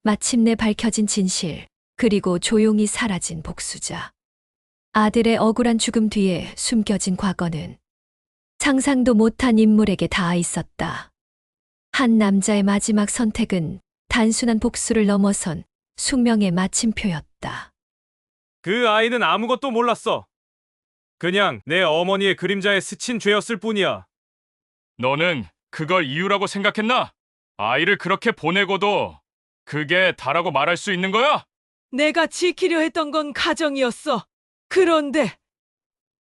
마침내 밝혀진 진실, 그리고 조용히 사라진 복수자. 아들의 억울한 죽음 뒤에 숨겨진 과거는 상상도 못한 인물에게 닿아 있었다. 한 남자의 마지막 선택은 단순한 복수를 넘어선 숙명의 마침표였다. 그 아이는 아무것도 몰랐어. 그냥 내 어머니의 그림자에 스친 죄였을 뿐이야. 너는 그걸 이유라고 생각했나? 아이를 그렇게 보내고도 그게 다라고 말할 수 있는 거야? 내가 지키려 했던 건 가정이었어. 그런데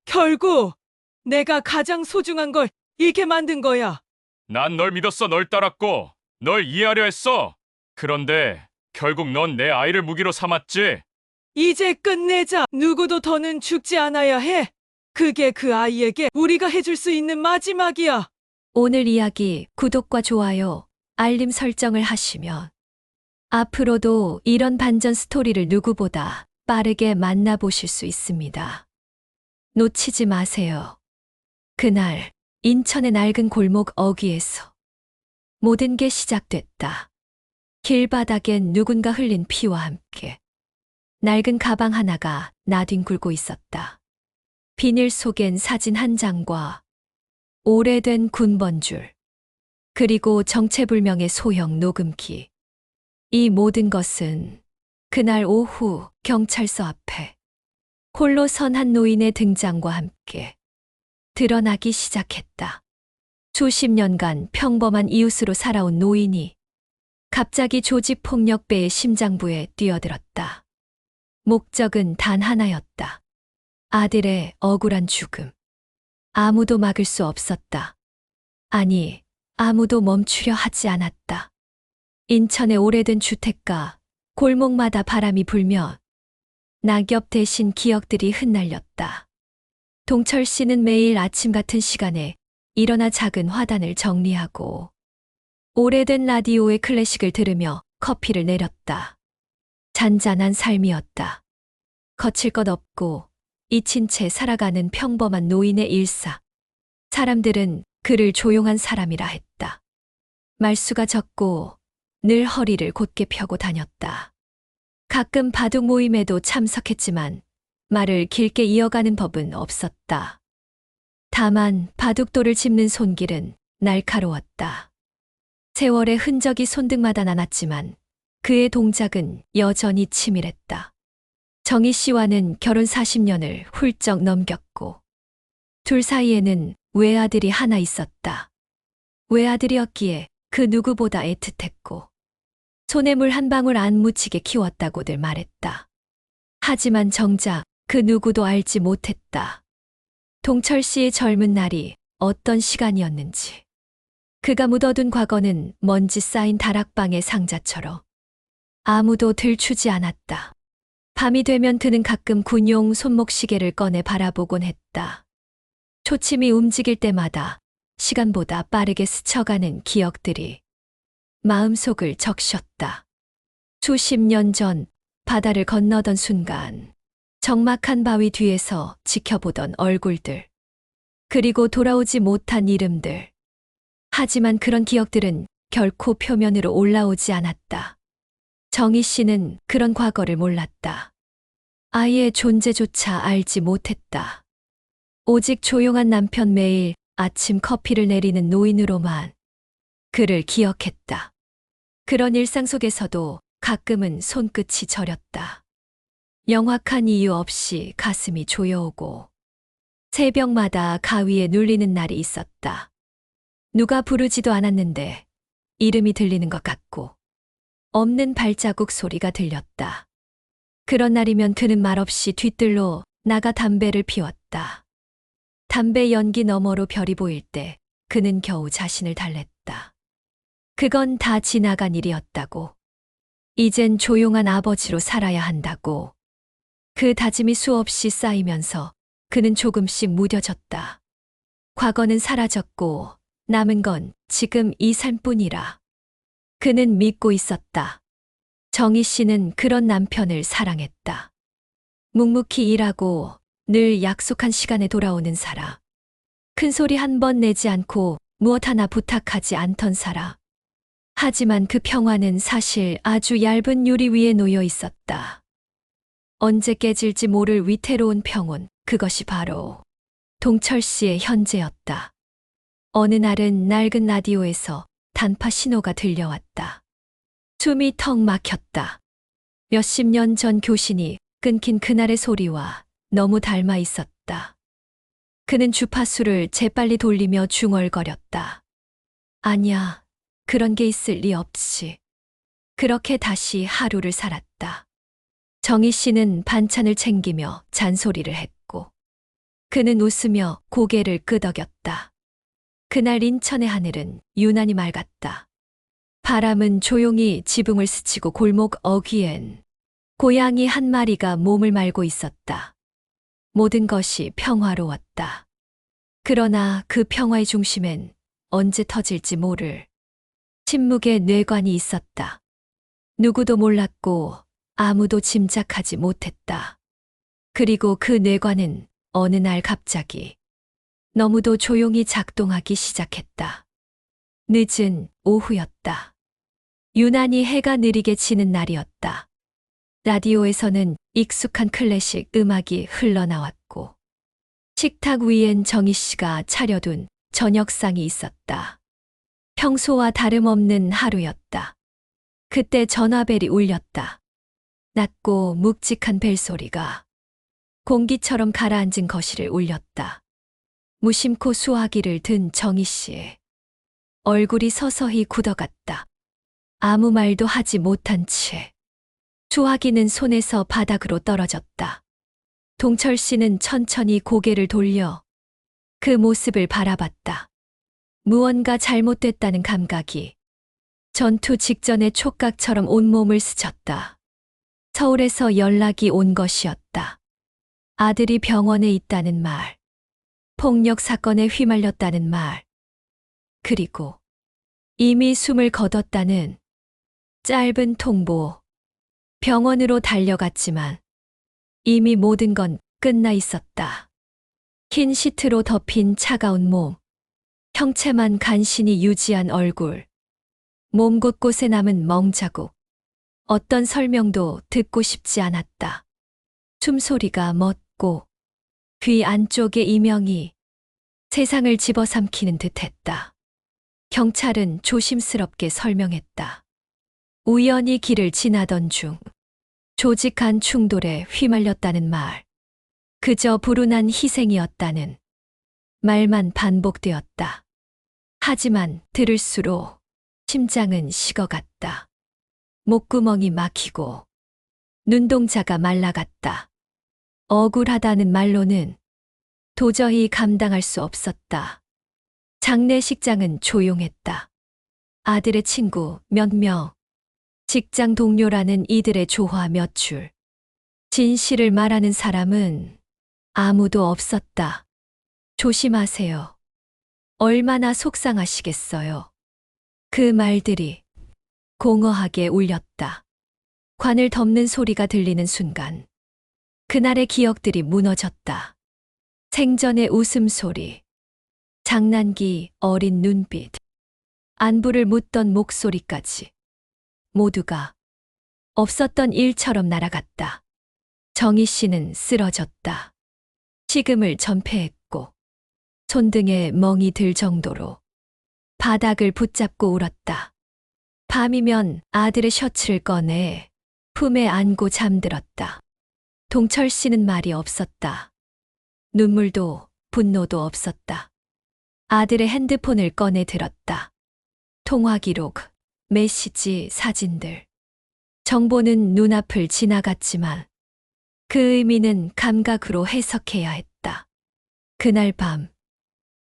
결국 내가 가장 소중한 걸 잃게 만든 거야. 난 널 믿었어. 널 따랐고 널 이해하려 했어. 그런데 결국 넌 내 아이를 무기로 삼았지. 이제 끝내자. 누구도 더는 죽지 않아야 해. 그게 그 아이에게 우리가 해줄 수 있는 마지막이야. 오늘 이야기 구독과 좋아요, 알림 설정을 하시면 앞으로도 이런 반전 스토리를 누구보다 빠르게 만나보실 수 있습니다. 놓치지 마세요. 그날 인천의 낡은 골목 어귀에서 모든 게 시작됐다. 길바닥엔 누군가 흘린 피와 함께 낡은 가방 하나가 나뒹굴고 있었다. 비닐 속엔 사진 한 장과 오래된 군번줄, 그리고 정체불명의 소형 녹음기. 이 모든 것은 그날 오후 경찰서 앞에 홀로 선 한 노인의 등장과 함께 드러나기 시작했다. 수십 년간 평범한 이웃으로 살아온 노인이 갑자기 조직폭력배의 심장부에 뛰어들었다. 목적은 단 하나였다. 아들의 억울한 죽음. 아무도 막을 수 없었다. 아니, 아무도 멈추려 하지 않았다. 인천의 오래된 주택가, 골목마다 바람이 불며 낙엽 대신 기억들이 흩날렸다. 동철 씨는 매일 아침 같은 시간에 일어나 작은 화단을 정리하고 오래된 라디오의 클래식을 들으며 커피를 내렸다. 잔잔한 삶이었다. 거칠 것 없고 잊힌 채 살아가는 평범한 노인의 일사. 사람들은 그를 조용한 사람이라 했다. 말수가 적고 늘 허리를 곧게 펴고 다녔다. 가끔 바둑 모임에도 참석했지만 말을 길게 이어가는 법은 없었다. 다만 바둑돌을 짚는 손길은 날카로웠다. 세월의 흔적이 손등마다 나눴지만 그의 동작은 여전히 치밀했다. 정희 씨와는 결혼 40년을 훌쩍 넘겼고 둘 사이에는 외아들이 하나 있었다. 외아들이었기에 그 누구보다 애틋했고 손에 물 한 방울 안 묻히게 키웠다고들 말했다. 하지만 정작 그 누구도 알지 못했다. 동철 씨의 젊은 날이 어떤 시간이었는지. 그가 묻어둔 과거는 먼지 쌓인 다락방의 상자처럼 아무도 들추지 않았다. 밤이 되면 그는 가끔 군용 손목시계를 꺼내 바라보곤 했다. 초침이 움직일 때마다 시간보다 빠르게 스쳐가는 기억들이 마음속을 적셨다. 수십 년 전 바다를 건너던 순간 적막한 바위 뒤에서 지켜보던 얼굴들, 그리고 돌아오지 못한 이름들. 하지만 그런 기억들은 결코 표면으로 올라오지 않았다. 정희 씨는 그런 과거를 몰랐다. 아이의 존재조차 알지 못했다. 오직 조용한 남편 매일 아침 커피를 내리는 노인으로만 그를 기억했다. 그런 일상 속에서도 가끔은 손끝이 저렸다. 명확한 이유 없이 가슴이 조여오고 새벽마다 가위에 눌리는 날이 있었다. 누가 부르지도 않았는데 이름이 들리는 것 같고 없는 발자국 소리가 들렸다. 그런 날이면 그는 말없이 뒤뜰로 나가 담배를 피웠다. 담배 연기 너머로 별이 보일 때 그는 겨우 자신을 달랬다. 그건 다 지나간 일이었다고. 이젠 조용한 아버지로 살아야 한다고. 그 다짐이 수없이 쌓이면서 그는 조금씩 무뎌졌다. 과거는 사라졌고 남은 건 지금 이 삶뿐이라. 그는 믿고 있었다. 정희 씨는 그런 남편을 사랑했다. 묵묵히 일하고 늘 약속한 시간에 돌아오는 사람. 큰 소리 한 번 내지 않고 무엇 하나 부탁하지 않던 사람. 하지만 그 평화는 사실 아주 얇은 유리 위에 놓여 있었다. 언제 깨질지 모를 위태로운 평온, 그것이 바로 동철 씨의 현재였다. 어느 날은 낡은 라디오에서 단파 신호가 들려왔다. 숨이 턱 막혔다. 몇십 년 전 교신이 끊긴 그날의 소리와 너무 닮아 있었다. 그는 주파수를 재빨리 돌리며 중얼거렸다. 아니야, 그런 게 있을 리 없지. 그렇게 다시 하루를 살았다. 정희 씨는 반찬을 챙기며 잔소리를 했고, 그는 웃으며 고개를 끄덕였다. 그날 인천의 하늘은 유난히 맑았다. 바람은 조용히 지붕을 스치고 골목 어귀엔 고양이 한 마리가 몸을 말고 있었다. 모든 것이 평화로웠다. 그러나 그 평화의 중심엔 언제 터질지 모를 침묵의 뇌관이 있었다. 누구도 몰랐고 아무도 짐작하지 못했다. 그리고 그 뇌관은 어느 날 갑자기 너무도 조용히 작동하기 시작했다. 늦은 오후였다. 유난히 해가 느리게 지는 날이었다. 라디오에서는 익숙한 클래식 음악이 흘러나왔고, 식탁 위엔 정희 씨가 차려둔 저녁상이 있었다. 평소와 다름없는 하루였다. 그때 전화벨이 울렸다. 낮고 묵직한 벨소리가 공기처럼 가라앉은 거실을 울렸다. 무심코 수화기를 든 정희 씨의 얼굴이 서서히 굳어갔다. 아무 말도 하지 못한 채 수화기는 손에서 바닥으로 떨어졌다. 동철 씨는 천천히 고개를 돌려 그 모습을 바라봤다. 무언가 잘못됐다는 감각이 전투 직전의 촉각처럼 온몸을 스쳤다. 서울에서 연락이 온 것이었다. 아들이 병원에 있다는 말, 폭력 사건에 휘말렸다는 말, 그리고 이미 숨을 거뒀다는 짧은 통보. 병원으로 달려갔지만 이미 모든 건 끝나 있었다. 흰 시트로 덮인 차가운 몸, 형체만 간신히 유지한 얼굴, 몸 곳곳에 남은 멍자국. 어떤 설명도 듣고 싶지 않았다. 숨소리가 멎고 귀 안쪽의 이명이 세상을 집어삼키는 듯했다. 경찰은 조심스럽게 설명했다. 우연히 길을 지나던 중 조직한 충돌에 휘말렸다는 말, 그저 불운한 희생이었다는 말만 반복되었다. 하지만 들을수록 심장은 식어갔다. 목구멍이 막히고 눈동자가 말라갔다. 억울하다는 말로는 도저히 감당할 수 없었다. 장례식장은 조용했다. 아들의 친구 몇 명, 직장 동료라는 이들의 조화 몇 줄. 진실을 말하는 사람은 아무도 없었다. 조심하세요. 얼마나 속상하시겠어요. 그 말들이 공허하게 울렸다. 관을 덮는 소리가 들리는 순간 그날의 기억들이 무너졌다. 생전의 웃음소리, 장난기 어린 눈빛, 안부를 묻던 목소리까지 모두가 없었던 일처럼 날아갔다. 정희 씨는 쓰러졌다. 식음을 전폐했고 손등에 멍이 들 정도로 바닥을 붙잡고 울었다. 밤이면 아들의 셔츠를 꺼내 품에 안고 잠들었다. 동철 씨는 말이 없었다. 눈물도 분노도 없었다. 아들의 핸드폰을 꺼내 들었다. 통화 기록, 메시지, 사진들. 정보는 눈앞을 지나갔지만 그 의미는 감각으로 해석해야 했다. 그날 밤,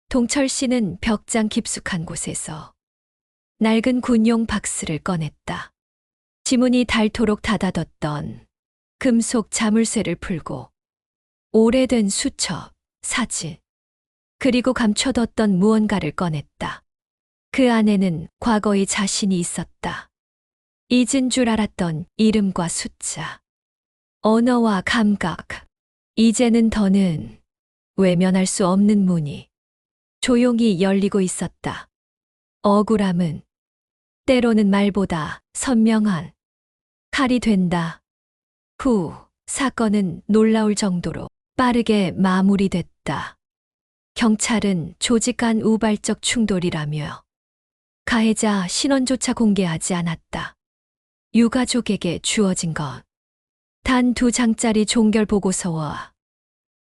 동철 씨는 벽장 깊숙한 곳에서 낡은 군용 박스를 꺼냈다. 지문이 닳도록 닫아뒀던 금속 자물쇠를 풀고 오래된 수첩, 사진, 그리고 감춰뒀던 무언가를 꺼냈다. 그 안에는 과거의 자신이 있었다. 잊은 줄 알았던 이름과 숫자, 언어와 감각. 이제는 더는 외면할 수 없는 문이 조용히 열리고 있었다. 억울함은 때로는 말보다 선명한 칼이 된다. 후, 사건은 놀라울 정도로 빠르게 마무리됐다. 경찰은 조직 간 우발적 충돌이라며 가해자 신원조차 공개하지 않았다. 유가족에게 주어진 것. 단 2장짜리 종결 보고서와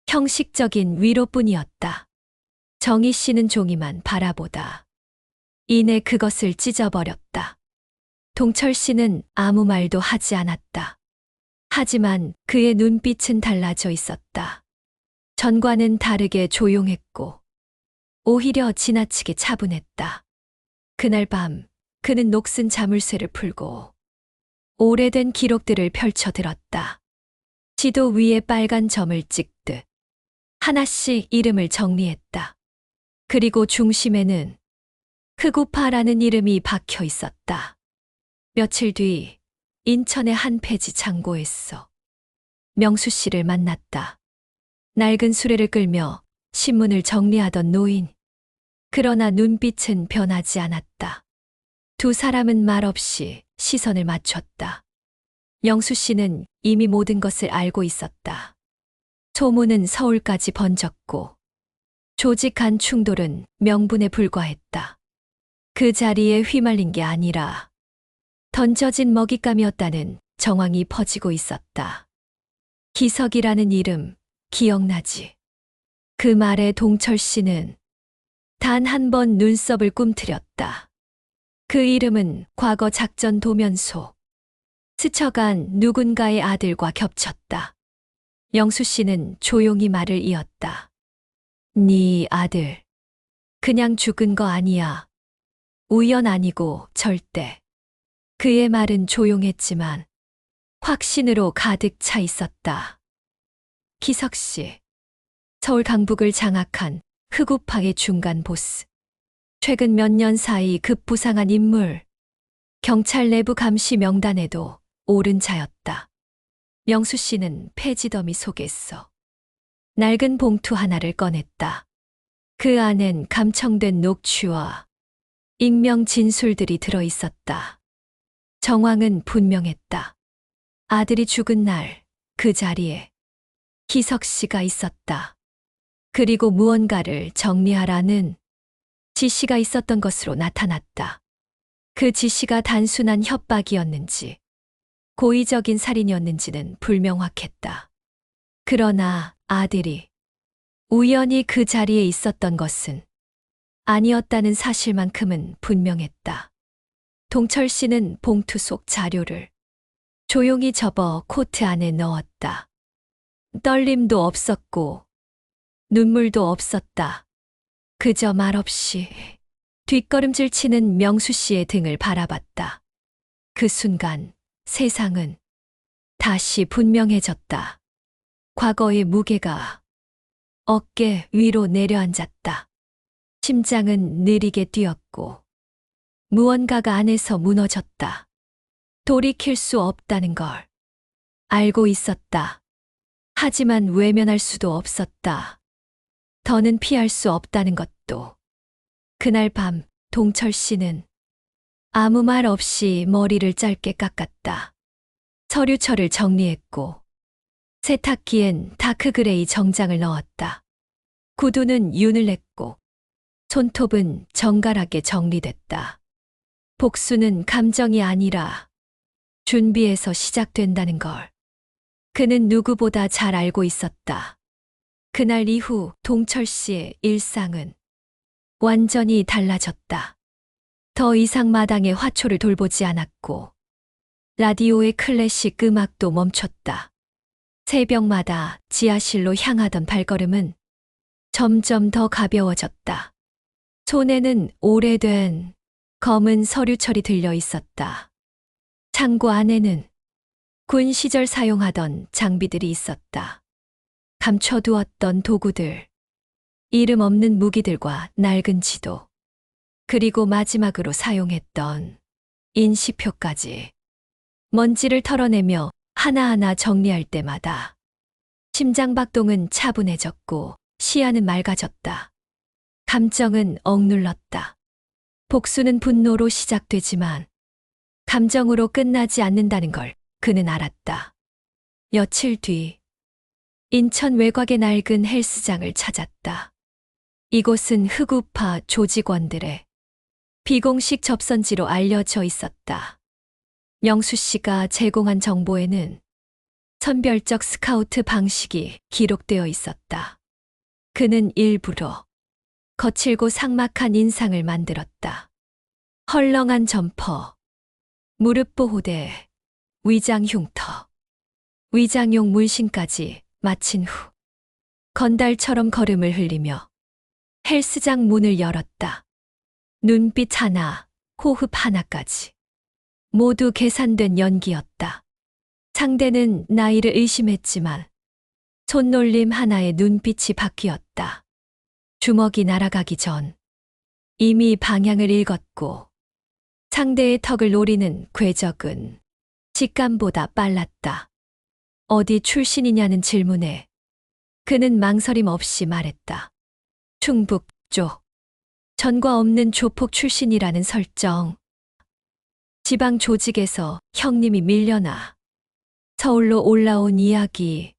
형식적인 위로뿐이었다. 정희 씨는 종이만 바라보다 이내 그것을 찢어버렸다. 동철 씨는 아무 말도 하지 않았다. 하지만 그의 눈빛은 달라져 있었다. 전과는 다르게 조용했고 오히려 지나치게 차분했다. 그날 밤 그는 녹슨 자물쇠를 풀고 오래된 기록들을 펼쳐들었다. 지도 위에 빨간 점을 찍듯 하나씩 이름을 정리했다. 그리고 중심에는 흑우파라는 이름이 박혀 있었다. 며칠 뒤 인천의 한 폐지 창고에서 명수 씨를 만났다. 낡은 수레를 끌며 신문을 정리하던 노인. 그러나 눈빛은 변하지 않았다. 두 사람은 말없이 시선을 맞췄다. 명수 씨는 이미 모든 것을 알고 있었다. 소문은 서울까지 번졌고 조직 간 충돌은 명분에 불과했다. 그 자리에 휘말린 게 아니라 던져진 먹잇감이었다는 정황이 퍼지고 있었다. 기석이라는 이름 기억나지? 그 말에 동철 씨는 단 한 번 눈썹을 꿈틀였다. 그 이름은 과거 작전 도면소 스쳐간 누군가의 아들과 겹쳤다. 영수 씨는 조용히 말을 이었다. 네 아들. 그냥 죽은 거 아니야. 우연 아니고 절대. 그의 말은 조용했지만 확신으로 가득 차 있었다. 기석 씨. 서울 강북을 장악한 흑우파의 중간 보스. 최근 몇 년 사이 급부상한 인물. 경찰 내부 감시 명단에도 오른 자였다. 명수 씨는 폐지 더미 속에서 낡은 봉투 하나를 꺼냈다. 그 안엔 감청된 녹취와 익명 진술들이 들어 있었다. 정황은 분명했다. 아들이 죽은 날 그 자리에 기석 씨가 있었다. 그리고 무언가를 정리하라는 지시가 있었던 것으로 나타났다. 그 지시가 단순한 협박이었는지 고의적인 살인이었는지는 불명확했다. 그러나 아들이 우연히 그 자리에 있었던 것은 아니었다는 사실만큼은 분명했다. 동철 씨는 봉투 속 자료를 조용히 접어 코트 안에 넣었다. 떨림도 없었고 눈물도 없었다. 그저 말없이 뒷걸음질 치는 명수 씨의 등을 바라봤다. 그 순간 세상은 다시 분명해졌다. 과거의 무게가 어깨 위로 내려앉았다. 심장은 느리게 뛰었고 무언가가 안에서 무너졌다. 돌이킬 수 없다는 걸 알고 있었다. 하지만 외면할 수도 없었다. 더는 피할 수 없다는 것도. 그날 밤 동철 씨는 아무 말 없이 머리를 짧게 깎았다. 서류철을 정리했고 세탁기엔 다크그레이 정장을 넣었다. 구두는 윤을 냈고 손톱은 정갈하게 정리됐다. 복수는 감정이 아니라 준비에서 시작된다는 걸 그는 누구보다 잘 알고 있었다. 그날 이후 동철 씨의 일상은 완전히 달라졌다. 더 이상 마당의 화초를 돌보지 않았고 라디오의 클래식 음악도 멈췄다. 새벽마다 지하실로 향하던 발걸음은 점점 더 가벼워졌다. 손에는 오래된 검은 서류철이 들려 있었다. 창고 안에는 군 시절 사용하던 장비들이 있었다. 감춰두었던 도구들, 이름 없는 무기들과 낡은 지도, 그리고 마지막으로 사용했던 인시표까지. 먼지를 털어내며 하나하나 정리할 때마다 심장박동은 차분해졌고 시야는 맑아졌다. 감정은 억눌렀다. 복수는 분노로 시작되지만 감정으로 끝나지 않는다는 걸 그는 알았다. 며칠 뒤 인천 외곽의 낡은 헬스장을 찾았다. 이곳은 흑우파 조직원들의 비공식 접선지로 알려져 있었다. 명수 씨가 제공한 정보에는 선별적 스카우트 방식이 기록되어 있었다. 그는 일부러 거칠고 삭막한 인상을 만들었다. 헐렁한 점퍼, 무릎 보호대, 위장 흉터, 위장용 문신까지 마친 후 건달처럼 걸음을 흘리며 헬스장 문을 열었다. 눈빛 하나, 호흡 하나까지 모두 계산된 연기였다. 상대는 나이를 의심했지만 손놀림 하나에 눈빛이 바뀌었다. 주먹이 날아가기 전 이미 방향을 읽었고 상대의 턱을 노리는 궤적은 직감보다 빨랐다. 어디 출신이냐는 질문에 그는 망설임 없이 말했다. 충북 쪽. 전과 없는 조폭 출신이라는 설정. 지방 조직에서 형님이 밀려나 서울로 올라온 이야기.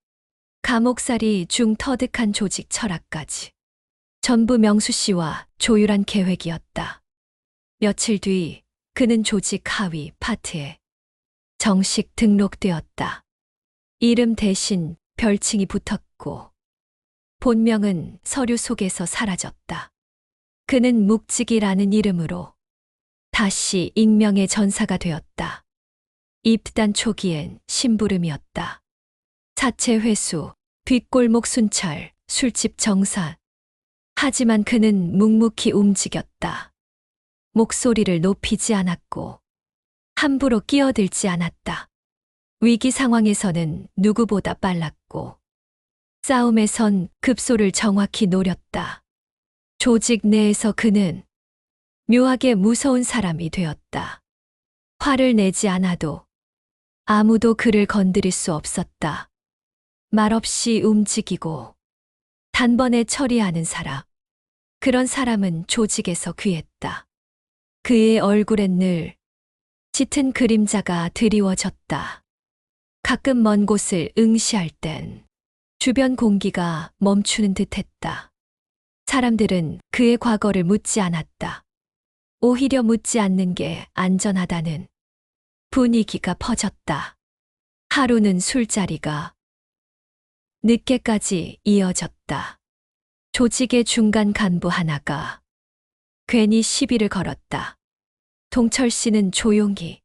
감옥살이 중 터득한 조직 철학까지. 전부 명수 씨와 조율한 계획이었다. 며칠 뒤 그는 조직 하위 파트에 정식 등록되었다. 이름 대신 별칭이 붙었고 본명은 서류 속에서 사라졌다. 그는 묵직이라는 이름으로 다시 익명의 전사가 되었다. 입단 초기엔 심부름이었다. 사체 회수, 뒷골목 순찰, 술집 정산. 하지만 그는 묵묵히 움직였다. 목소리를 높이지 않았고 함부로 끼어들지 않았다. 위기 상황에서는 누구보다 빨랐고 싸움에선 급소를 정확히 노렸다. 조직 내에서 그는 묘하게 무서운 사람이 되었다. 화를 내지 않아도 아무도 그를 건드릴 수 없었다. 말없이 움직이고 단번에 처리하는 사람. 그런 사람은 조직에서 귀했다. 그의 얼굴엔 늘 짙은 그림자가 드리워졌다. 가끔 먼 곳을 응시할 땐 주변 공기가 멈추는 듯했다. 사람들은 그의 과거를 묻지 않았다. 오히려 묻지 않는 게 안전하다는 분위기가 퍼졌다. 하루는 술자리가 늦게까지 이어졌다. 조직의 중간 간부 하나가 괜히 시비를 걸었다. 동철 씨는 조용히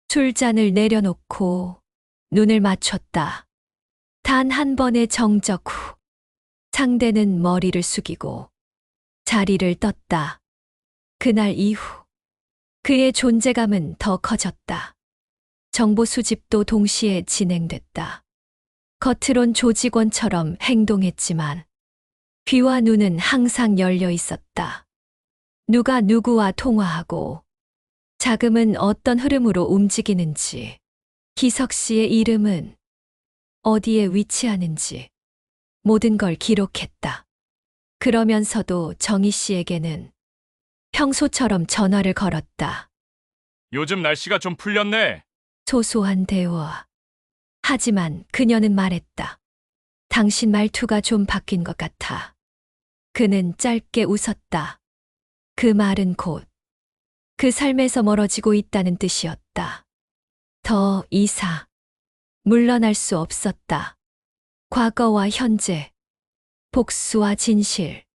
술잔을 내려놓고 눈을 맞췄다. 단 한 번의 정적 후 상대는 머리를 숙이고 자리를 떴다. 그날 이후 그의 존재감은 더 커졌다. 정보 수집도 동시에 진행됐다. 겉으론 조직원처럼 행동했지만 귀와 눈은 항상 열려 있었다. 누가 누구와 통화하고 자금은 어떤 흐름으로 움직이는지, 기석 씨의 이름은 어디에 위치하는지 모든 걸 기록했다. 그러면서도 정희 씨에게는 평소처럼 전화를 걸었다. 요즘 날씨가 좀 풀렸네. 소소한 대화. 하지만 그녀는 말했다. 당신 말투가 좀 바뀐 것 같아. 그는 짧게 웃었다. 그 말은 곧 그 삶에서 멀어지고 있다는 뜻이었다. 더 이상 물러날 수 없었다. 과거와 현재, 복수와 진실,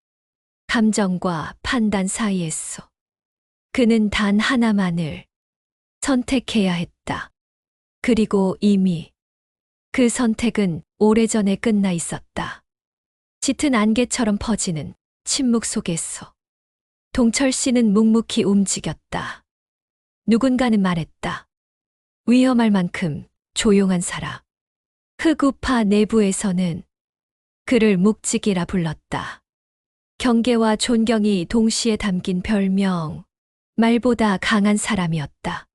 감정과 판단 사이에서 그는 단 하나만을 선택해야 했다. 그리고 이미 그 선택은 오래전에 끝나 있었다. 짙은 안개처럼 퍼지는 침묵 속에서 동철 씨는 묵묵히 움직였다. 누군가는 말했다. 위험할 만큼 조용한 사람. 흑우파 내부에서는 그를 묵직이라 불렀다. 경계와 존경이 동시에 담긴 별명, 말보다 강한 사람이었다.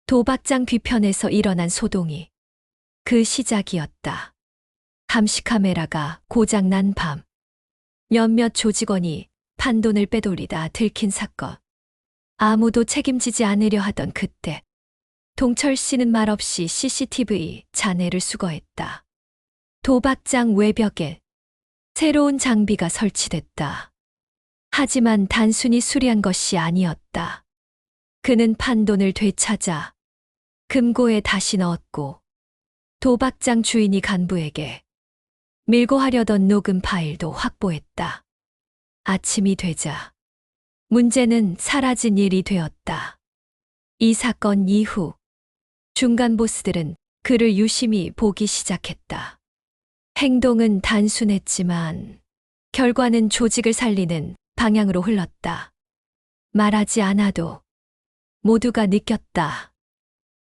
도박장 뒤편에서 일어난 소동이 그 시작이었다. 감시 카메라가 고장난 밤, 몇몇 조직원이 판돈을 빼돌리다 들킨 사건. 아무도 책임지지 않으려 하던 그때 동철 씨는 말없이 CCTV 잔해를 수거했다. 도박장 외벽에 새로운 장비가 설치됐다. 하지만 단순히 수리한 것이 아니었다. 그는 판돈을 되찾아 금고에 다시 넣었고 도박장 주인이 간부에게 밀고 하려던 녹음 파일도 확보했다. 아침이 되자 문제는 사라진 일이 되었다. 이 사건 이후 중간 보스들은 그를 유심히 보기 시작했다. 행동은 단순했지만 결과는 조직을 살리는 방향으로 흘렀다. 말하지 않아도 모두가 느꼈다.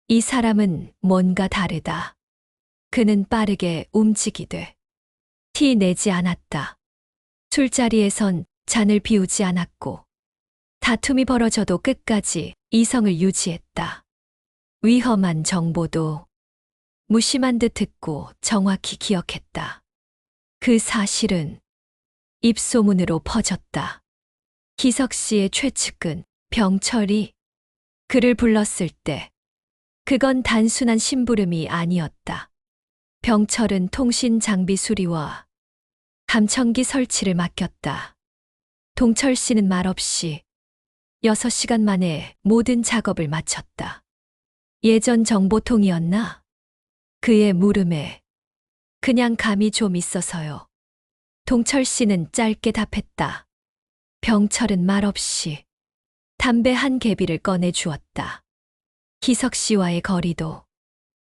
이 사람은 뭔가 다르다. 그는 빠르게 움직이되 티 내지 않았다. 술자리에선 잔을 비우지 않았고 다툼이 벌어져도 끝까지 이성을 유지했다. 위험한 정보도 무심한 듯 듣고 정확히 기억했다. 그 사실은 입소문으로 퍼졌다. 기석 씨의 최측근 병철이 그를 불렀을 때 그건 단순한 심부름이 아니었다. 병철은 통신 장비 수리와 감청기 설치를 맡겼다. 동철 씨는 말없이 6시간 만에 모든 작업을 마쳤다. 예전 정보통이었나? 그의 물음에 그냥 감이 좀 있어서요. 동철 씨는 짧게 답했다. 병철은 말없이 담배 한 개비를 꺼내 주었다. 기석 씨와의 거리도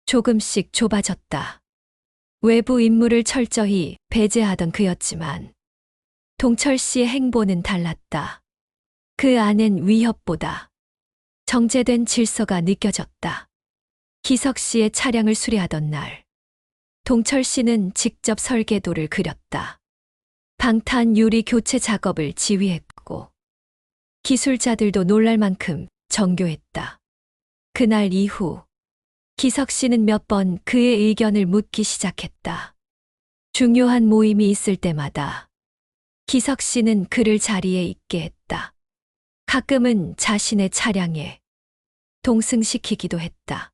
조금씩 좁아졌다. 외부 임무를 철저히 배제하던 그였지만 동철 씨의 행보는 달랐다. 그 안엔 위협보다 정제된 질서가 느껴졌다. 기석 씨의 차량을 수리하던 날, 동철 씨는 직접 설계도를 그렸다. 방탄 유리 교체 작업을 지휘했고 기술자들도 놀랄 만큼 정교했다. 그날 이후 기석 씨는 몇 번 그의 의견을 묻기 시작했다. 중요한 모임이 있을 때마다 기석 씨는 그를 자리에 있게 했다. 가끔은 자신의 차량에 동승시키기도 했다.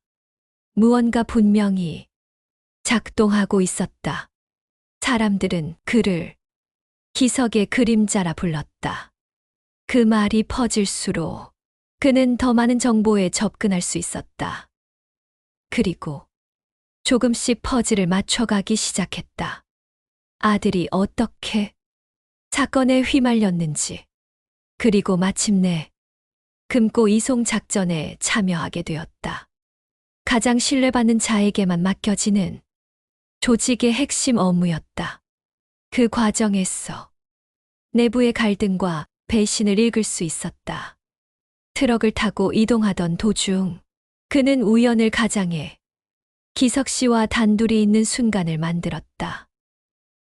무언가 분명히 작동하고 있었다. 사람들은 그를 기석의 그림자라 불렀다. 그 말이 퍼질수록 그는 더 많은 정보에 접근할 수 있었다. 그리고 조금씩 퍼즐을 맞춰가기 시작했다. 아들이 어떻게 사건에 휘말렸는지, 그리고 마침내 금고 이송 작전에 참여하게 되었다. 가장 신뢰받는 자에게만 맡겨지는 조직의 핵심 업무였다. 그 과정에서 내부의 갈등과 배신을 읽을 수 있었다. 트럭을 타고 이동하던 도중 그는 우연을 가장해 기석 씨와 단둘이 있는 순간을 만들었다.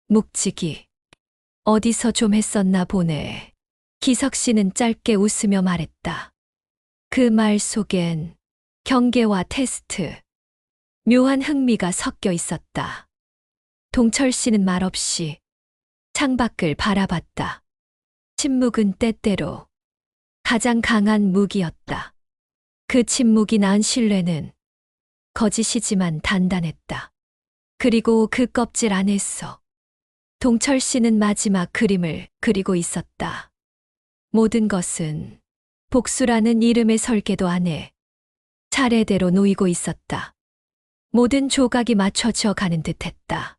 묵직이 어디서 좀 했었나 보네. 기석 씨는 짧게 웃으며 말했다. 그 말 속엔 경계와 테스트, 묘한 흥미가 섞여 있었다. 동철 씨는 말없이 창밖을 바라봤다. 침묵은 때때로 가장 강한 무기였다. 그 침묵이 낳은 신뢰는 거짓이지만 단단했다. 그리고 그 껍질 안에서 동철 씨는 마지막 그림을 그리고 있었다. 모든 것은 복수라는 이름의 설계도 안에 차례대로 놓이고 있었다. 모든 조각이 맞춰져 가는 듯했다.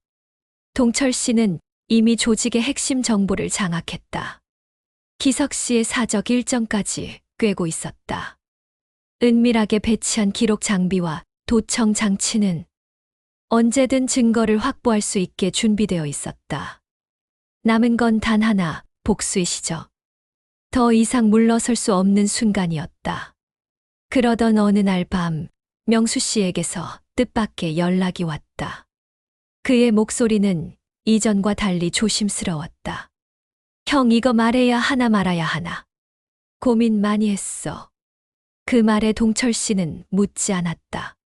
동철 씨는 이미 조직의 핵심 정보를 장악했다. 기석 씨의 사적 일정까지 꿰고 있었다. 은밀하게 배치한 기록 장비와 도청 장치는 언제든 증거를 확보할 수 있게 준비되어 있었다. 남은 건 단 하나, 복수의 시저. 더 이상 물러설 수 없는 순간이었다. 그러던 어느 날 밤, 명수 씨에게서 뜻밖의 연락이 왔다. 그의 목소리는 이전과 달리 조심스러웠다. 형, 이거 말해야 하나 말아야 하나. 고민 많이 했어. 그 말에 동철 씨는 묻지 않았다.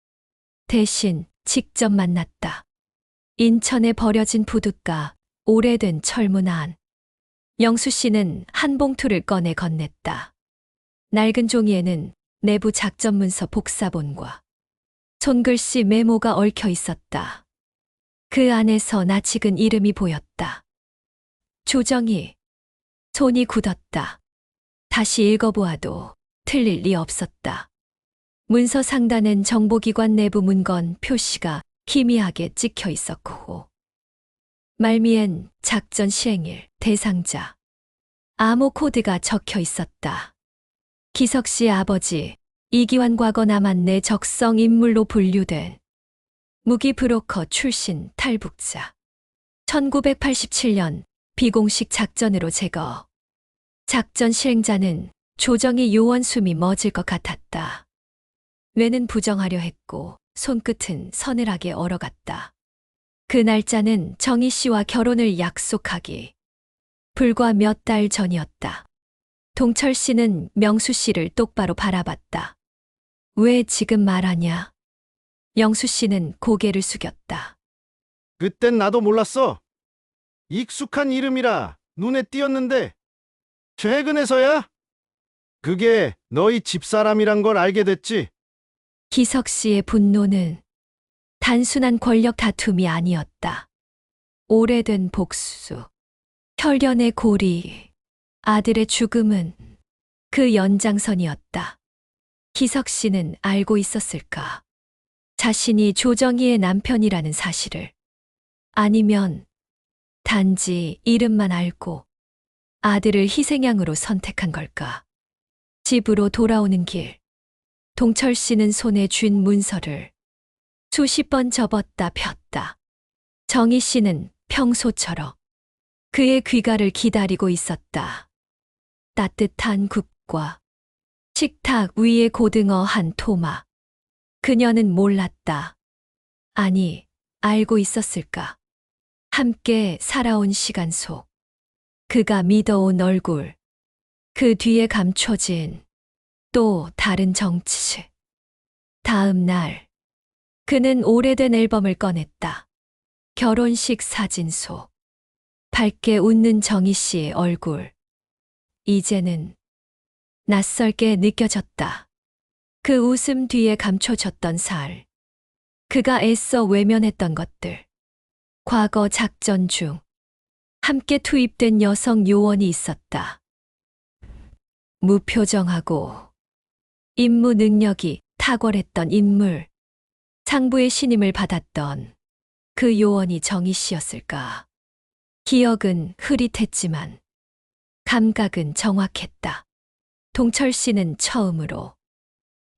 대신 직접 만났다. 인천에 버려진 부둣가, 오래된 철문 안. 영수 씨는 한 봉투를 꺼내 건넸다. 낡은 종이에는 내부 작전 문서 복사본과 손글씨 메모가 얽혀 있었다. 그 안에서 낯익은 이름이 보였다. 조정희. 손이 굳었다. 다시 읽어보아도 틀릴 리 없었다. 문서 상단엔 정보기관 내부 문건 표시가 희미하게 찍혀 있었고, 말미엔 작전 시행일, 대상자, 암호 코드가 적혀 있었다. 기석 씨의 아버지, 이기환 과거 남한내 적성 인물로 분류된 무기 브로커 출신 탈북자. 1987년 비공식 작전으로 제거. 작전 시행자는 조정희 요원 숨이 멎을 것 같았다. 뇌는 부정하려 했고 손끝은 서늘하게 얼어갔다. 그 날짜는 정희 씨와 결혼을 약속하기 불과 몇 달 전이었다. 동철 씨는 명수 씨를 똑바로 바라봤다. 왜 지금 말하냐? 영수 씨는 고개를 숙였다. 그땐 나도 몰랐어. 익숙한 이름이라 눈에 띄었는데 최근에서야 그게 너희 집사람이란 걸 알게 됐지. 기석 씨의 분노는 단순한 권력 다툼이 아니었다. 오래된 복수, 혈연의 고리, 아들의 죽음은 그 연장선이었다. 기석 씨는 알고 있었을까? 자신이 조정희의 남편이라는 사실을. 아니면 단지 이름만 알고 아들을 희생양으로 선택한 걸까? 집으로 돌아오는 길, 동철 씨는 손에 쥔 문서를 수십 번 접었다 폈다. 정희 씨는 평소처럼 그의 귀가를 기다리고 있었다. 따뜻한 국과 식탁 위에 고등어 한 토막. 그녀는 몰랐다. 아니, 알고 있었을까? 함께 살아온 시간 속 그가 믿어온 얼굴, 그 뒤에 감춰진 또 다른 정치. 다음 날 그는 오래된 앨범을 꺼냈다. 결혼식 사진 속 밝게 웃는 정희 씨의 얼굴. 이제는 낯설게 느껴졌다. 그 웃음 뒤에 감춰졌던 살. 그가 애써 외면했던 것들. 과거 작전 중 함께 투입된 여성 요원이 있었다. 무표정하고 임무 능력이 탁월했던 인물. 상부의 신임을 받았던 그 요원이 정희 씨였을까? 기억은 흐릿했지만 감각은 정확했다. 동철 씨는 처음으로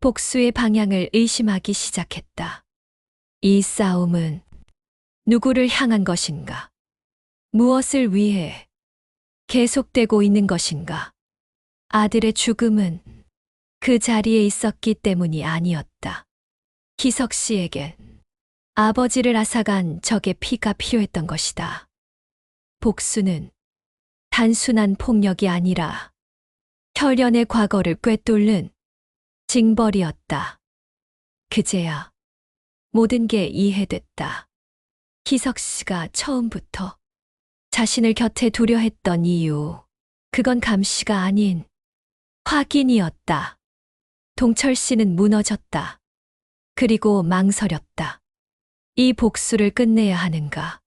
복수의 방향을 의심하기 시작했다. 이 싸움은 누구를 향한 것인가? 무엇을 위해 계속되고 있는 것인가? 아들의 죽음은 그 자리에 있었기 때문이 아니었다. 기석 씨에겐 아버지를 앗아간 적의 피가 필요했던 것이다. 복수는 단순한 폭력이 아니라 혈연의 과거를 꿰뚫는 징벌이었다. 그제야 모든 게 이해됐다. 기석 씨가 처음부터 자신을 곁에 두려 했던 이유, 그건 감시가 아닌 확인이었다. 동철 씨는 무너졌다. 그리고 망설였다. 이 복수를 끝내야 하는가?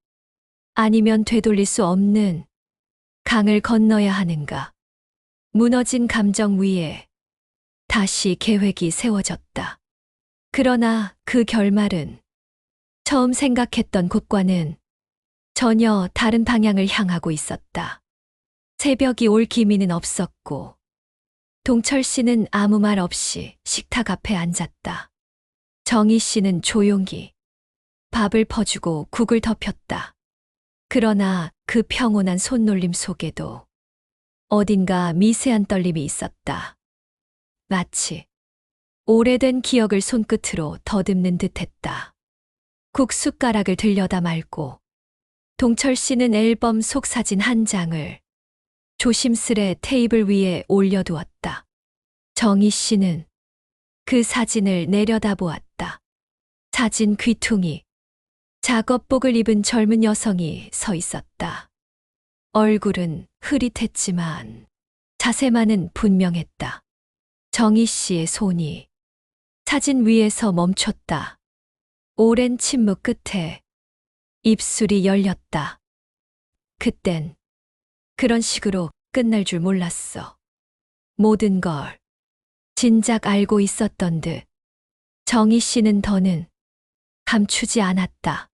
아니면 되돌릴 수 없는 강을 건너야 하는가? 무너진 감정 위에 다시 계획이 세워졌다. 그러나 그 결말은 처음 생각했던 곳과는 전혀 다른 방향을 향하고 있었다. 새벽이 올 기미는 없었고 동철 씨는 아무 말 없이 식탁 앞에 앉았다. 정희 씨는 조용히 밥을 퍼주고 국을 덮였다. 그러나 그 평온한 손놀림 속에도 어딘가 미세한 떨림이 있었다. 마치 오래된 기억을 손끝으로 더듬는 듯했다. 국숟가락을 들여다 말고 동철 씨는 앨범 속 사진 한 장을 조심스레 테이블 위에 올려두었다. 정희 씨는 그 사진을 내려다보았다. 사진 귀퉁이, 작업복을 입은 젊은 여성이 서 있었다. 얼굴은 흐릿했지만 자세만은 분명했다. 정희 씨의 손이 사진 위에서 멈췄다. 오랜 침묵 끝에 입술이 열렸다. 그땐 그런 식으로 끝날 줄 몰랐어. 모든 걸 진작 알고 있었던 듯 정희 씨는 더는 감추지 않았다.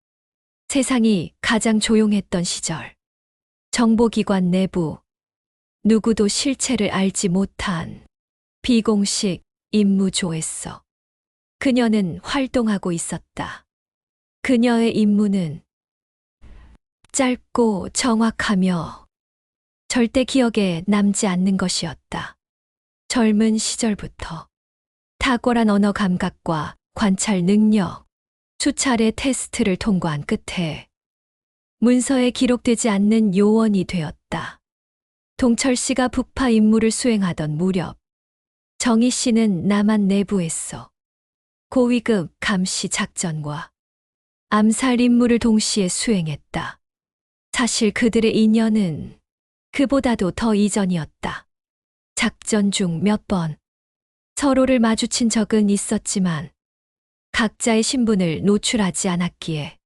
세상이 가장 조용했던 시절. 정보기관 내부. 누구도 실체를 알지 못한 비공식 임무조에서 그녀는 활동하고 있었다. 그녀의 임무는 짧고 정확하며 절대 기억에 남지 않는 것이었다. 젊은 시절부터 탁월한 언어 감각과 관찰 능력, 수차례 테스트를 통과한 끝에 문서에 기록되지 않는 요원이 되었다. 동철 씨가 북파 임무를 수행하던 무렵 정희 씨는 남한 내부에서 고위급 감시 작전과 암살 임무를 동시에 수행했다. 사실 그들의 인연은 그보다도 더 이전이었다. 작전 중 몇 번 서로를 마주친 적은 있었지만 각자의 신분을 노출하지 않았기에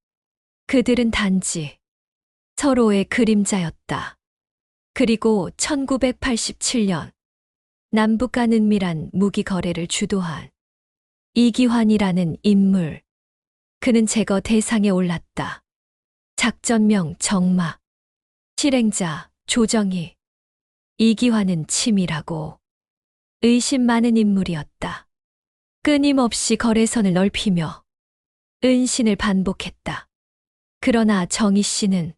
그들은 단지 서로의 그림자였다. 그리고 1987년 남북 간 은밀한 무기 거래를 주도한 이기환이라는 인물. 그는 제거 대상에 올랐다. 작전명 정마, 실행자 조정희, 이기환은 치밀하고 의심 많은 인물이었다. 끊임없이 거래선을 넓히며 은신을 반복했다. 그러나 정희 씨는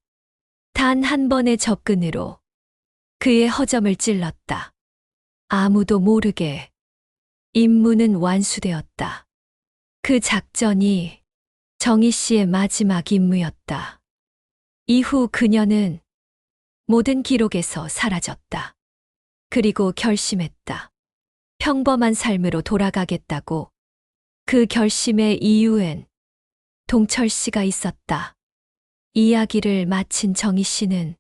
단 한 번의 접근으로 그의 허점을 찔렀다. 아무도 모르게 임무는 완수되었다. 그 작전이 정희 씨의 마지막 임무였다. 이후 그녀는 모든 기록에서 사라졌다. 그리고 결심했다. 평범한 삶으로 돌아가겠다고. 그 결심의 이유엔 동철 씨가 있었다. 이야기를 마친 정희 씨는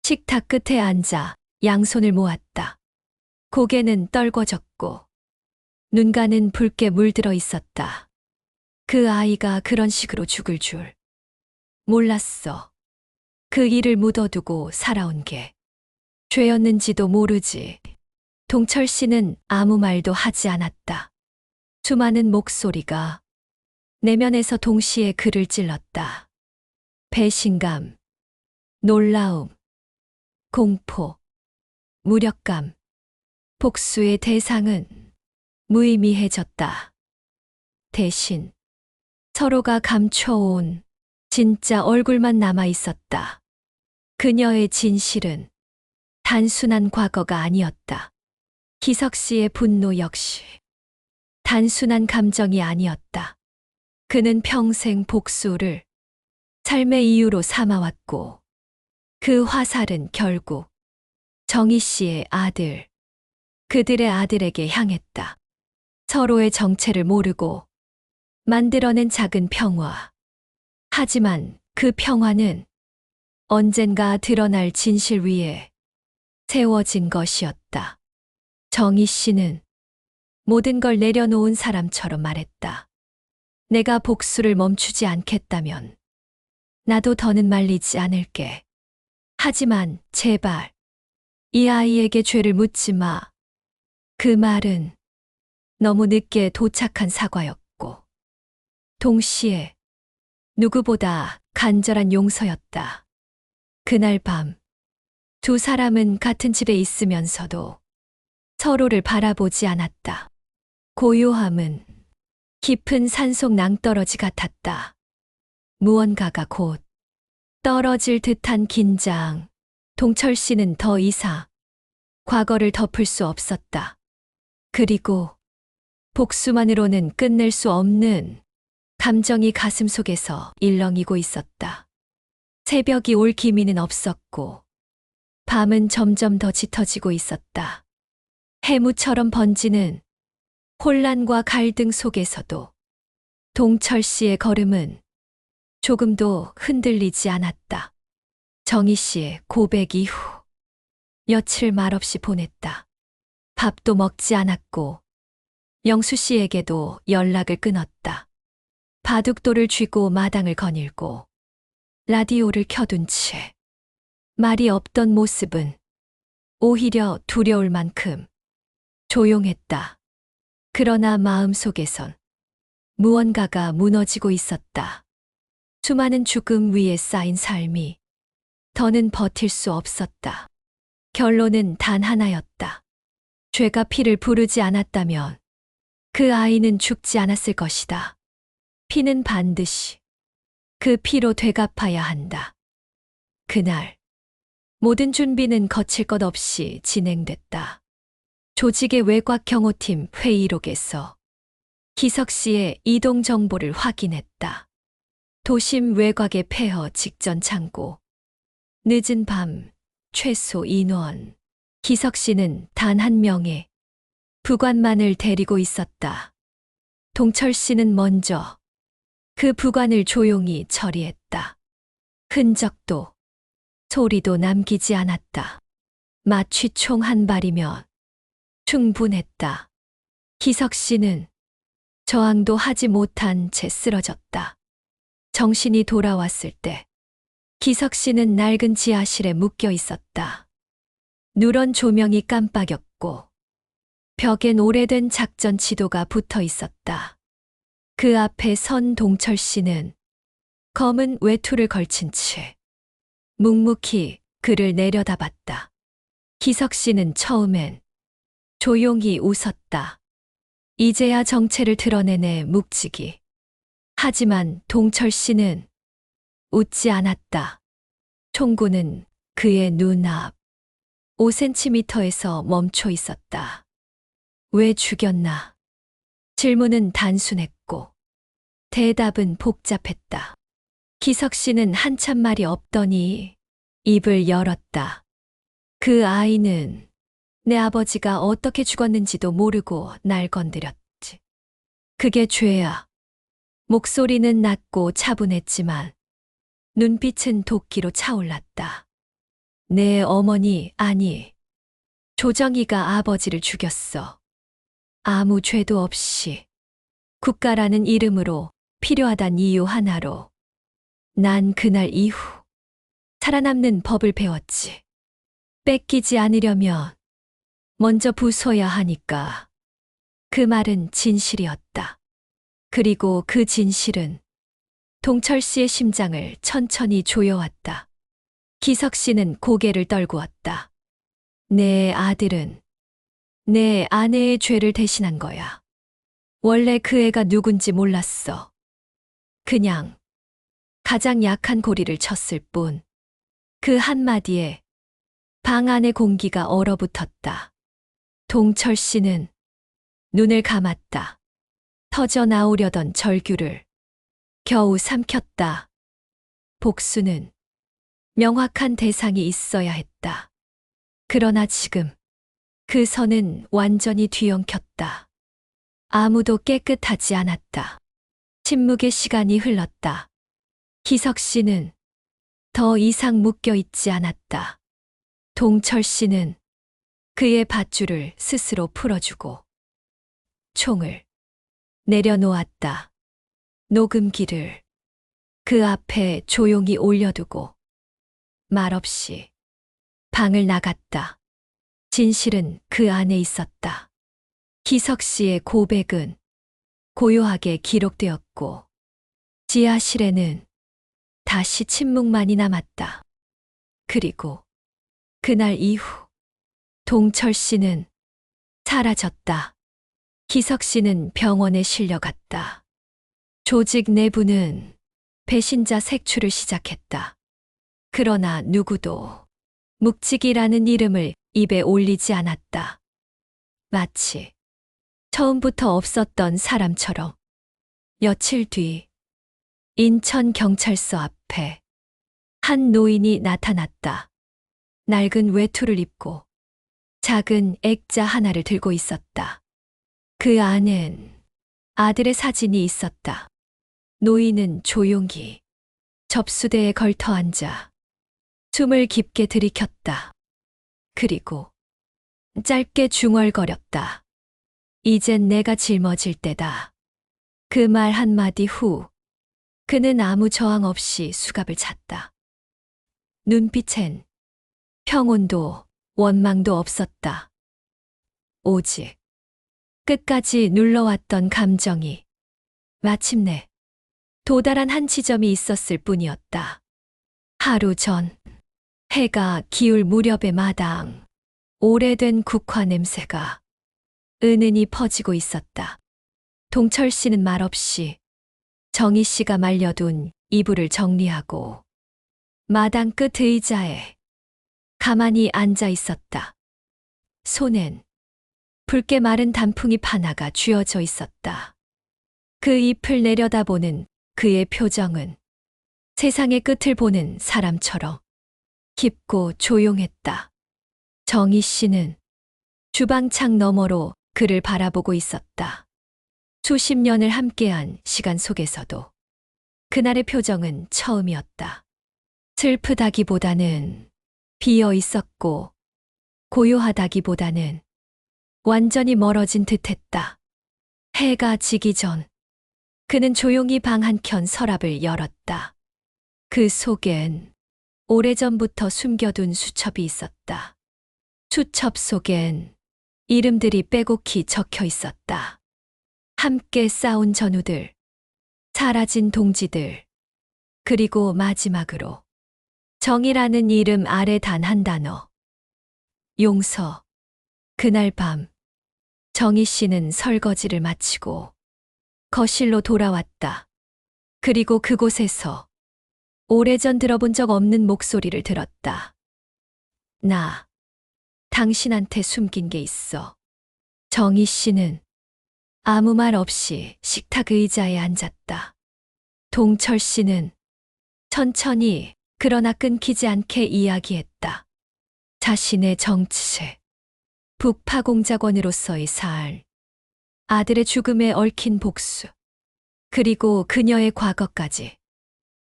식탁 끝에 앉아 양손을 모았다. 고개는 떨궈졌고 눈가는 붉게 물들어 있었다. 그 아이가 그런 식으로 죽을 줄 몰랐어. 그 일을 묻어두고 살아온 게 죄였는지도 모르지. 동철 씨는 아무 말도 하지 않았다. 수많은 목소리가 내면에서 동시에 그를 찔렀다. 배신감, 놀라움, 공포, 무력감. 복수의 대상은 무의미해졌다. 대신 서로가 감춰온 진짜 얼굴만 남아 있었다. 그녀의 진실은 단순한 과거가 아니었다. 희석 씨의 분노 역시 단순한 감정이 아니었다. 그는 평생 복수를 삶의 이유로 삼아왔고 그 화살은 결국 정희 씨의 아들, 그들의 아들에게 향했다. 서로의 정체를 모르고 만들어낸 작은 평화. 하지만 그 평화는 언젠가 드러날 진실 위에 세워진 것이었다. 정희 씨는 모든 걸 내려놓은 사람처럼 말했다. 내가 복수를 멈추지 않겠다면 나도 더는 말리지 않을게. 하지만 제발 이 아이에게 죄를 묻지 마. 그 말은 너무 늦게 도착한 사과였고 동시에 누구보다 간절한 용서였다. 그날 밤 두 사람은 같은 집에 있으면서도 서로를 바라보지 않았다. 고요함은 깊은 산속 낭떠러지 같았다. 무언가가 곧 떨어질 듯한 긴장. 동철 씨는 더 이상 과거를 덮을 수 없었다. 그리고 복수만으로는 끝낼 수 없는 감정이 가슴 속에서 일렁이고 있었다. 새벽이 올 기미는 없었고 밤은 점점 더 짙어지고 있었다. 해무처럼 번지는 혼란과 갈등 속에서도 동철 씨의 걸음은 조금도 흔들리지 않았다. 정희 씨의 고백 이후 며칠 말없이 보냈다. 밥도 먹지 않았고 영수 씨에게도 연락을 끊었다. 바둑돌을 쥐고 마당을 거닐고 라디오를 켜둔 채 말이 없던 모습은 오히려 두려울 만큼 조용했다. 그러나 마음속에선 무언가가 무너지고 있었다. 수많은 죽음 위에 쌓인 삶이 더는 버틸 수 없었다. 결론은 단 하나였다. 죄가 피를 부르지 않았다면 그 아이는 죽지 않았을 것이다. 피는 반드시 그 피로 되갚아야 한다. 그날 모든 준비는 거칠 것 없이 진행됐다. 조직의 외곽 경호팀 회의록에서 기석 씨의 이동 정보를 확인했다. 도심 외곽의 폐허 직전 창고. 늦은 밤 최소 인원. 기석 씨는 단 한 명의 부관만을 데리고 있었다. 동철 씨는 먼저 그 부관을 조용히 처리했다. 흔적도 소리도 남기지 않았다. 마취 총 한 발이면 충분했다. 기석 씨는 저항도 하지 못한 채 쓰러졌다. 정신이 돌아왔을 때 기석 씨는 낡은 지하실에 묶여 있었다. 누런 조명이 깜빡였고 벽엔 오래된 작전 지도가 붙어 있었다. 그 앞에 선 동철 씨는 검은 외투를 걸친 채 묵묵히 그를 내려다봤다. 기석 씨는 처음엔 조용히 웃었다. 이제야 정체를 드러내네 묵직이. 하지만 동철 씨는 웃지 않았다. 총구는 그의 눈앞 5cm에서 멈춰 있었다. 왜 죽였나? 질문은 단순했고 대답은 복잡했다. 기석 씨는 한참 말이 없더니 입을 열었다. 그 아이는 내 아버지가 어떻게 죽었는지도 모르고 날 건드렸지. 그게 죄야. 목소리는 낮고 차분했지만 눈빛은 도끼로 차올랐다. 내 어머니, 아니, 조정희가 아버지를 죽였어. 아무 죄도 없이 국가라는 이름으로 필요하단 이유 하나로. 난 그날 이후 살아남는 법을 배웠지. 뺏기지 않으려면 먼저 부숴야 하니까. 그 말은 진실이었다. 그리고 그 진실은 동철 씨의 심장을 천천히 조여왔다. 기석 씨는 고개를 떨구었다. 내 아들은 내 아내의 죄를 대신한 거야. 원래 그 애가 누군지 몰랐어. 그냥 가장 약한 고리를 쳤을 뿐. 그 한마디에 방 안의 공기가 얼어붙었다. 동철 씨는 눈을 감았다. 터져 나오려던 절규를 겨우 삼켰다. 복수는 명확한 대상이 있어야 했다. 그러나 지금 그 선은 완전히 뒤엉켰다. 아무도 깨끗하지 않았다. 침묵의 시간이 흘렀다. 기석 씨는 더 이상 묶여 있지 않았다. 동철 씨는 그의 밧줄을 스스로 풀어주고 총을 내려놓았다. 녹음기를 그 앞에 조용히 올려두고 말없이 방을 나갔다. 진실은 그 안에 있었다. 기석 씨의 고백은 고요하게 기록되었고 지하실에는 다시 침묵만이 남았다. 그리고 그날 이후 동철 씨는 사라졌다. 기석 씨는 병원에 실려갔다. 조직 내부는 배신자 색출을 시작했다. 그러나 누구도 묵직이라는 이름을 입에 올리지 않았다. 마치 처음부터 없었던 사람처럼. 며칠 뒤 인천경찰서 앞에 한 노인이 나타났다. 낡은 외투를 입고 작은 액자 하나를 들고 있었다. 그 안엔 아들의 사진이 있었다. 노인은 조용히 접수대에 걸터 앉아 숨을 깊게 들이켰다. 그리고 짧게 중얼거렸다. 이젠 내가 짊어질 때다. 그 말 한마디 후 그는 아무 저항 없이 수갑을 찼다. 눈빛엔 평온도 원망도 없었다. 오직 끝까지 눌러왔던 감정이 마침내 도달한 한 지점이 있었을 뿐이었다. 하루 전 해가 기울 무렵의 마당, 오래된 국화 냄새가 은은히 퍼지고 있었다. 동철 씨는 말없이 정희 씨가 말려둔 이불을 정리하고 마당 끝 의자에 가만히 앉아 있었다. 손엔 붉게 마른 단풍잎 하나가 쥐어져 있었다. 그 잎을 내려다보는 그의 표정은 세상의 끝을 보는 사람처럼 깊고 조용했다. 정희 씨는 주방창 너머로 그를 바라보고 있었다. 수십 년을 함께한 시간 속에서도 그날의 표정은 처음이었다. 슬프다기보다는 비어 있었고 고요하다기보다는 완전히 멀어진 듯했다. 해가 지기 전 그는 조용히 방 한켠 서랍을 열었다. 그 속엔 오래전부터 숨겨둔 수첩이 있었다. 수첩 속엔 이름들이 빼곡히 적혀 있었다. 함께 싸운 전우들, 사라진 동지들, 그리고 마지막으로 정이라는 이름 아래 단 한 단어. 용서. 그날 밤 정희 씨는 설거지를 마치고 거실로 돌아왔다. 그리고 그곳에서 오래전 들어본 적 없는 목소리를 들었다. 나 당신한테 숨긴 게 있어. 정희 씨는 아무 말 없이 식탁 의자에 앉았다. 동철 씨는 천천히 그러나 끊기지 않게 이야기했다. 자신의 정체, 북파공작원으로서의 살, 아들의 죽음에 얽힌 복수, 그리고 그녀의 과거까지.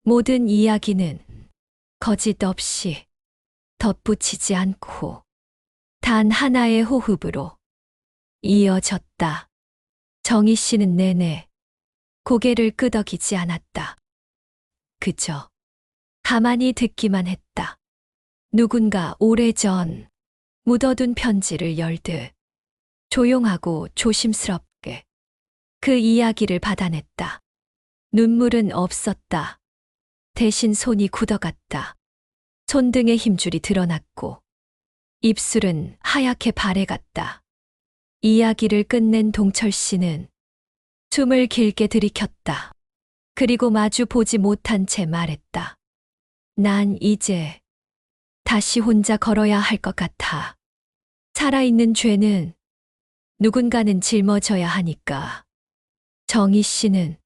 모든 이야기는 거짓 없이 덧붙이지 않고 단 하나의 호흡으로 이어졌다. 정희 씨는 내내 고개를 끄덕이지 않았다. 그저 가만히 듣기만 했다. 누군가 오래전 묻어둔 편지를 열듯 조용하고 조심스럽게 그 이야기를 받아냈다. 눈물은 없었다. 대신 손이 굳어갔다. 손등의 힘줄이 드러났고 입술은 하얗게 발해갔다. 이야기를 끝낸 동철 씨는 숨을 길게 들이켰다. 그리고 마주 보지 못한 채 말했다. 난 이제 다시 혼자 걸어야 할 것 같아. 살아있는 죄는 누군가는 짊어져야 하니까. 정희 씨는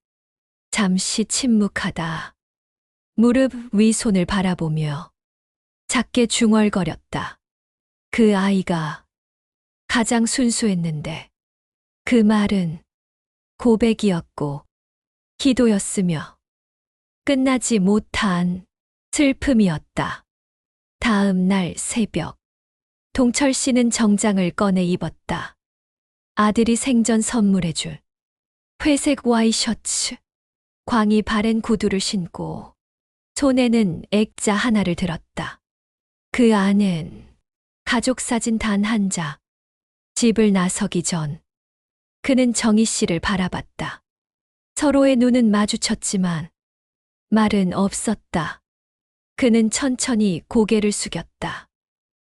잠시 침묵하다. 무릎 위 손을 바라보며 작게 중얼거렸다. 그 아이가 가장 순수했는데 그 말은 고백이었고 기도였으며 끝나지 못한 슬픔이었다. 다음 날 새벽 동철 씨는 정장을 꺼내 입었다. 아들이 생전 선물해준 회색 와이셔츠, 광이 바랜 구두를 신고 손에는 액자 하나를 들었다. 그 안엔 가족 사진 단 한 장. 집을 나서기 전 그는 정희 씨를 바라봤다. 서로의 눈은 마주쳤지만 말은 없었다. 그는 천천히 고개를 숙였다.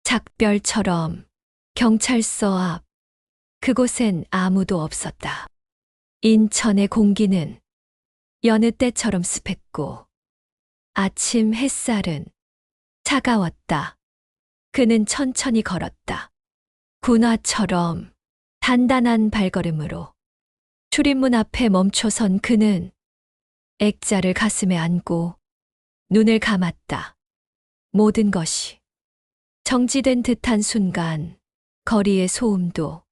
작별처럼 경찰서 앞 그곳엔 아무도 없었다. 인천의 공기는 여느 때처럼 습했고 아침 햇살은 차가웠다. 그는 천천히 걸었다. 군화처럼 단단한 발걸음으로 출입문 앞에 멈춰선 그는 액자를 가슴에 안고 눈을 감았다. 모든 것이 정지된 듯한 순간 거리의 소음도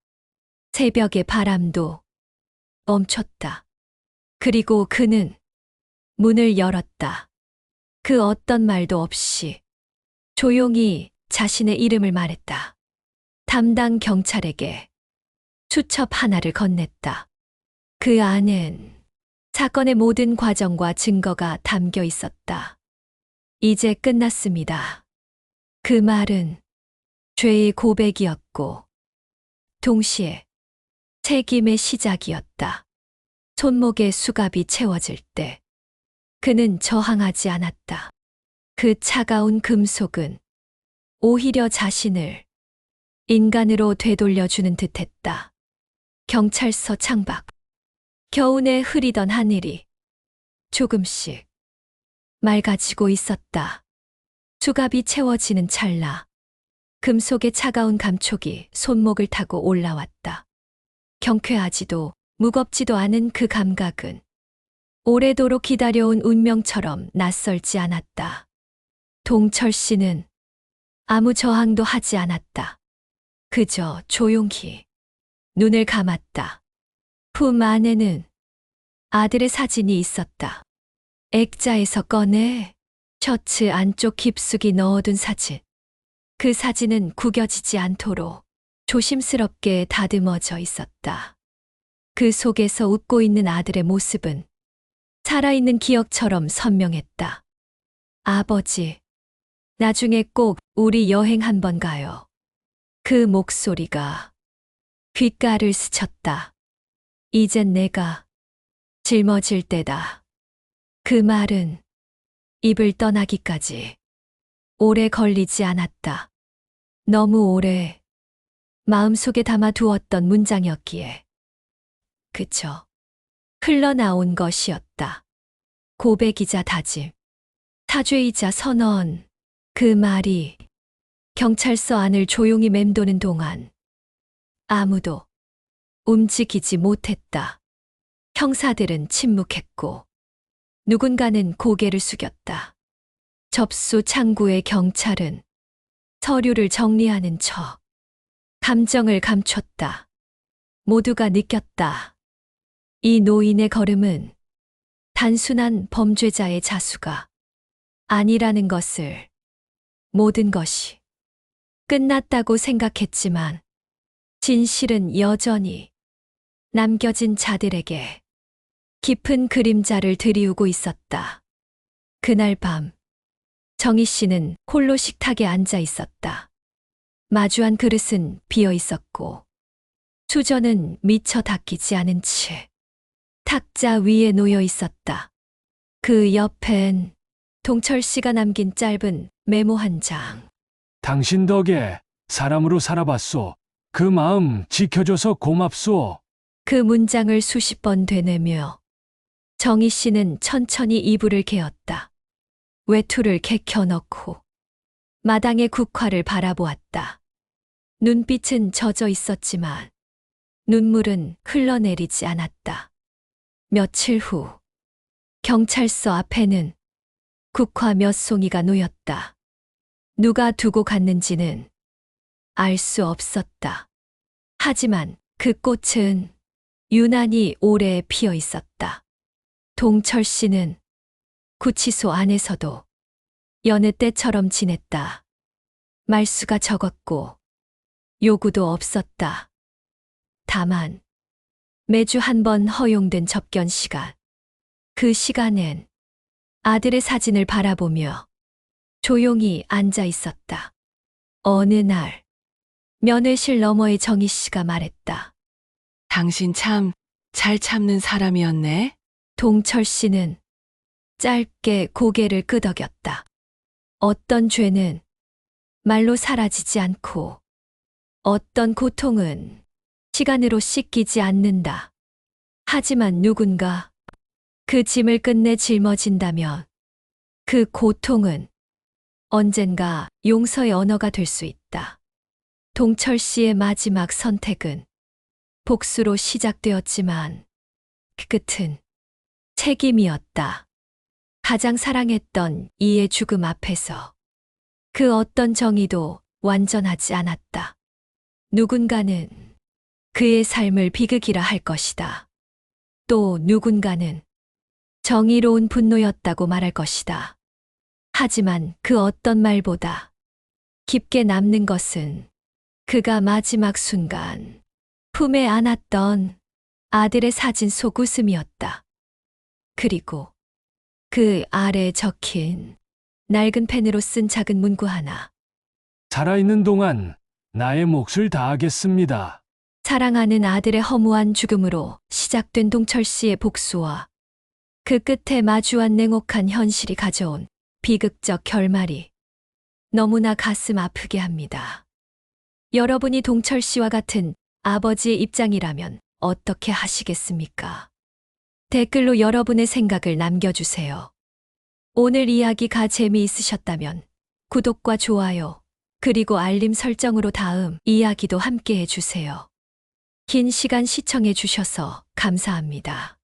새벽의 바람도 멈췄다. 그리고 그는 문을 열었다. 그 어떤 말도 없이 조용히 자신의 이름을 말했다. 담당 경찰에게 수첩 하나를 건넸다. 그 안엔 사건의 모든 과정과 증거가 담겨 있었다. 이제 끝났습니다. 그 말은 죄의 고백이었고, 동시에 책임의 시작이었다. 손목에 수갑이 채워질 때 그는 저항하지 않았다. 그 차가운 금속은 오히려 자신을 인간으로 되돌려주는 듯했다. 경찰서 창밖. 겨우내 흐리던 하늘이 조금씩 맑아지고 있었다. 수갑이 채워지는 찰나 금속의 차가운 감촉이 손목을 타고 올라왔다. 경쾌하지도 무겁지도 않은 그 감각은 오래도록 기다려온 운명처럼 낯설지 않았다. 동철 씨는 아무 저항도 하지 않았다. 그저 조용히 눈을 감았다. 품 안에는 아들의 사진이 있었다. 액자에서 꺼내 셔츠 안쪽 깊숙이 넣어둔 사진. 그 사진은 구겨지지 않도록 조심스럽게 다듬어져 있었다. 그 속에서 웃고 있는 아들의 모습은 살아있는 기억처럼 선명했다. 아버지, 나중에 꼭 우리 여행 한번 가요. 그 목소리가 귓가를 스쳤다. 이젠 내가 짊어질 때다. 그 말은 입을 떠나기까지 오래 걸리지 않았다. 너무 오래 마음속에 담아두었던 문장이었기에 그저 흘러나온 것이었다. 고백이자 다짐, 사죄이자 선언. 그 말이 경찰서 안을 조용히 맴도는 동안 아무도 움직이지 못했다. 형사들은 침묵했고 누군가는 고개를 숙였다. 접수 창구의 경찰은 서류를 정리하는 척 감정을 감췄다. 모두가 느꼈다. 이 노인의 걸음은 단순한 범죄자의 자수가 아니라는 것을. 모든 것이 끝났다고 생각했지만 진실은 여전히 남겨진 자들에게 깊은 그림자를 드리우고 있었다. 그날 밤 정희 씨는 홀로 식탁에 앉아 있었다. 마주한 그릇은 비어 있었고 수저는 미처 닦이지 않은 채 탁자 위에 놓여 있었다. 그 옆엔 동철 씨가 남긴 짧은 메모 한 장. 당신 덕에 사람으로 살아봤소. 그 마음 지켜줘서 고맙소. 그 문장을 수십 번 되뇌며 정희 씨는 천천히 이불을 개었다. 외투를 개켜 넣고 마당의 국화를 바라보았다. 눈빛은 젖어 있었지만 눈물은 흘러내리지 않았다. 며칠 후 경찰서 앞에는 국화 몇 송이가 놓였다. 누가 두고 갔는지는 알 수 없었다. 하지만 그 꽃은 유난히 오래 피어 있었다. 동철 씨는 구치소 안에서도 여느 때처럼 지냈다. 말수가 적었고 요구도 없었다. 다만 매주 한 번 허용된 접견 시간. 그 시간엔 아들의 사진을 바라보며 조용히 앉아 있었다. 어느 날 면회실 너머의 정희 씨가 말했다. 당신 참 잘 참는 사람이었네. 동철 씨는 짧게 고개를 끄덕였다. 어떤 죄는 말로 사라지지 않고 어떤 고통은 시간으로 씻기지 않는다. 하지만 누군가 그 짐을 끝내 짊어진다면 그 고통은 언젠가 용서의 언어가 될 수 있다. 동철 씨의 마지막 선택은 복수로 시작되었지만 그 끝은 책임이었다. 가장 사랑했던 이의 죽음 앞에서 그 어떤 정의도 완전하지 않았다. 누군가는 그의 삶을 비극이라 할 것이다. 또 누군가는 정의로운 분노였다고 말할 것이다. 하지만 그 어떤 말보다 깊게 남는 것은 그가 마지막 순간 품에 안았던 아들의 사진 속 웃음이었다. 그리고 그 아래 적힌 낡은 펜으로 쓴 작은 문구 하나. 살아있는 동안 나의 몫을 다하겠습니다. 사랑하는 아들의 허무한 죽음으로 시작된 동철 씨의 복수와 그 끝에 마주한 냉혹한 현실이 가져온 비극적 결말이 너무나 가슴 아프게 합니다. 여러분이 동철 씨와 같은 아버지의 입장이라면 어떻게 하시겠습니까? 댓글로 여러분의 생각을 남겨주세요. 오늘 이야기가 재미있으셨다면 구독과 좋아요, 그리고 알림 설정으로 다음 이야기도 함께 해주세요. 긴 시간 시청해 주셔서 감사합니다.